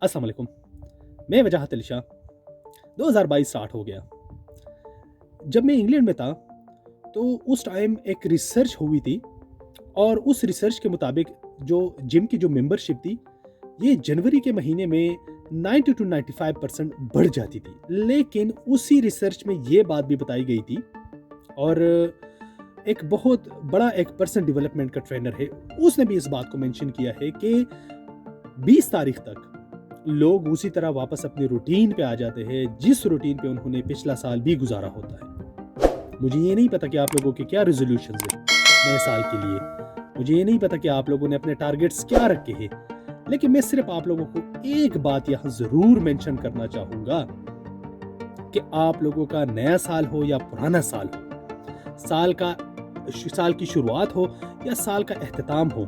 السلام علیکم. میں وجاہت علی شاہ. 2022 اسٹارٹ ہو گیا. جب میں انگلینڈ میں تھا تو اس ٹائم ایک ریسرچ ہوئی تھی اور اس ریسرچ کے مطابق جو جم کی جو ممبرشپ تھی یہ جنوری کے مہینے میں 90 to 95% بڑھ جاتی تھی. لیکن اسی ریسرچ میں یہ بات بھی بتائی گئی تھی اور ایک بہت بڑا ایک پرسن ڈیولپمنٹ کا ٹرینر ہے اس نے بھی اس بات کو مینشن کیا ہے کہ 20 تاریخ تک لوگ اسی طرح واپس اپنی روٹین پہ آ جاتے ہیں جس روٹین پہ انہوں نے پچھلا سال بھی گزارا ہوتا ہے. مجھے یہ نہیں پتا کہ آپ لوگوں کے کیا ریزولوشنز ہیں نئے سال کے لیے. مجھے یہ نہیں پتا کہ آپ لوگوں نے اپنے ٹارگٹس کیا رکھے ہیں. لیکن میں صرف آپ لوگوں کو ایک بات یہاں ضرور مینشن کرنا چاہوں گا کہ آپ لوگوں کا نیا سال ہو یا پرانا سال ہو, سال کی شروعات ہو یا سال کا اختتام ہو,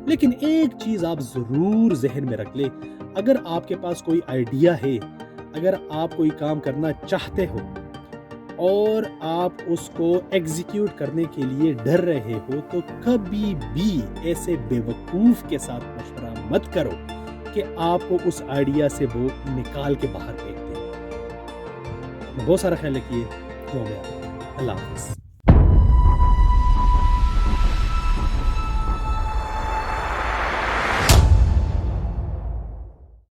لیکن ایک چیز آپ ضرور ذہن میں رکھ لیں. اگر آپ کے پاس کوئی آئیڈیا ہے, اگر آپ کوئی کام کرنا چاہتے ہو اور آپ اس کو ایگزیکیوٹ کرنے کے لیے ڈر رہے ہو تو کبھی بھی ایسے بے وقوف کے ساتھ مشورہ مت کرو کہ آپ کو اس آئیڈیا سے وہ نکال کے باہر پھینک دیں. بہت سارا خیال رکھیے. اللہ حافظ.